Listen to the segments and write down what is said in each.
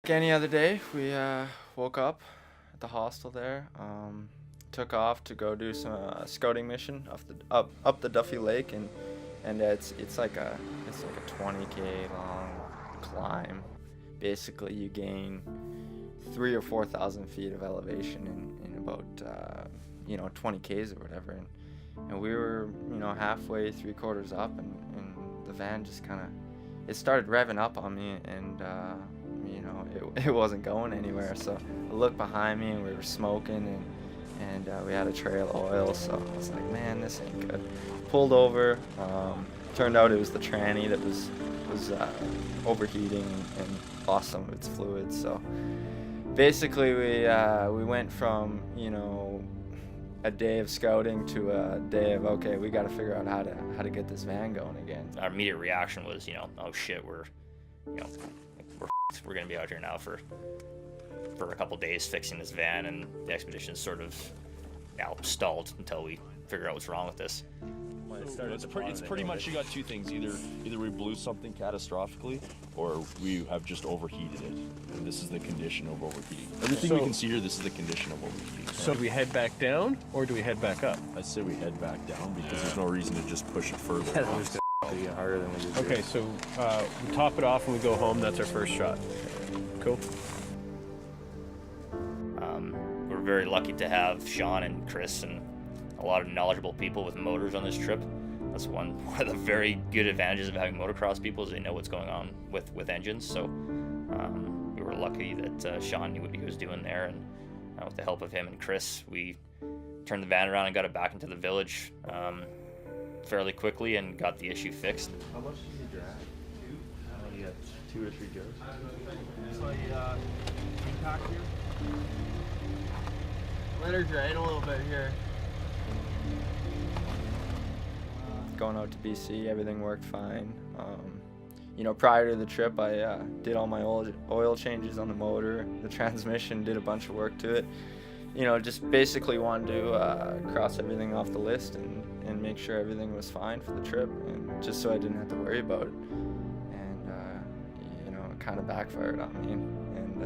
Like any other day, we woke up at the hostel there, took off to go do some scouting mission up the Duffy Lake, and it's like a 20K long climb. Basically, you gain 3,000 or 4,000 feet of elevation in about 20Ks or whatever, and we were halfway, 3/4 up, and the van just kind of it started revving up on me, and it wasn't going anywhere. So I looked behind me, and we were smoking, and we had a trail of oil. So I was like, man, this ain't good. Pulled over. Turned out it was the tranny that was overheating and lost some of its fluids. So basically, we went from a day of scouting to a day of, okay, we got to figure out how to get this van going again. Our immediate reaction was, oh shit, we're gonna be out here now for a couple days fixing this van, and the expedition is sort of now stalled until we figure out what's wrong with this. It's pretty much you got two things: either we blew something catastrophically, or we have just overheated it, and this is the condition of overheating. Everything we consider, this is the condition of overheating. So do we head back down, or do we head back up? I say we head back down because there's no reason to just push it further. Get harder than we did. Okay, so we top it off and we go home. That's our first shot. Cool. We're very lucky to have Sean and Chris and a lot of knowledgeable people with motors on this trip. That's one of the very good advantages of having motocross people is they know what's going on with engines. So we were lucky that Sean knew what he was doing there, and with the help of him and Chris, we turned the van around and got it back into the village fairly quickly and got the issue fixed. How much does he drag? You got 2 or 3 jugs. So pack here. Let her drain a little bit here. Going out to BC, everything worked fine. Prior to the trip, I did all my oil changes on the motor, the transmission, did a bunch of work to it. Just basically wanted to cross everything off the list and make sure everything was fine for the trip, and just so I didn't have to worry about it. And it kind of backfired on me. And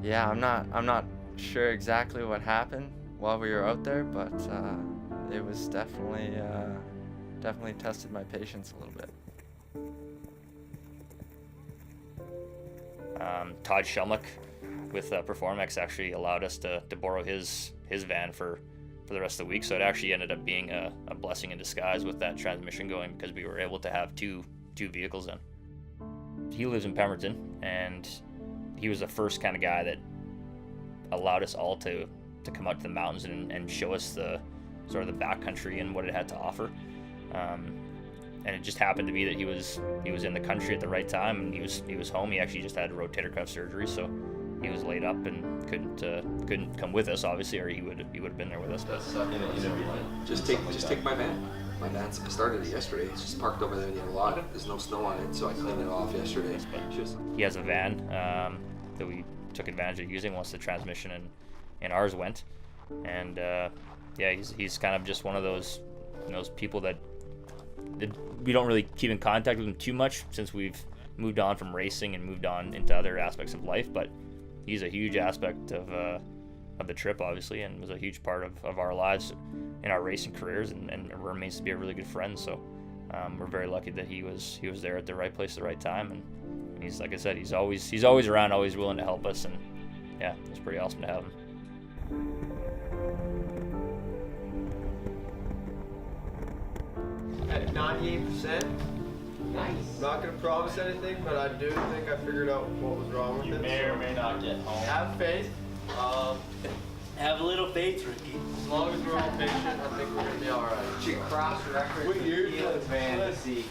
yeah, I'm not sure exactly what happened while we were out there, but it was definitely tested my patience a little bit. Todd Shelmuck with Performex actually allowed us to borrow his van for the rest of the week, so it actually ended up being a blessing in disguise with that transmission going, because we were able to have two vehicles in. He lives in Pemberton, and he was the first kind of guy that allowed us all to come out to the mountains and show us the sort of the backcountry and what it had to offer. And it just happened to be that he was in the country at the right time, and he was home. He actually just had rotator cuff surgery, so he was laid up and couldn't come with us, obviously, or he would have been there with us. Just take my van. My van started it yesterday. It's just parked over there in the lot. There's no snow on it, so I cleaned it off yesterday. He has a van that we took advantage of using once the transmission and ours went, and he's kind of just one of those people that we don't really keep in contact with him too much since we've moved on from racing and moved on into other aspects of life, but he's a huge aspect of the trip, obviously, and was a huge part of our lives in our racing careers, and remains to be a really good friend. So we're very lucky that he was there at the right place at the right time, and he's, like I said, he's always around, always willing to help us, and yeah, it's pretty awesome to have him. At 98%. Nice. I'm not gonna promise anything, but I do think I figured out what was wrong with it. You may or may not get home. Have faith. Have a little faith, Ricky. As long as we're all patient, I think we're gonna be all right. Should cross reference We usually van to see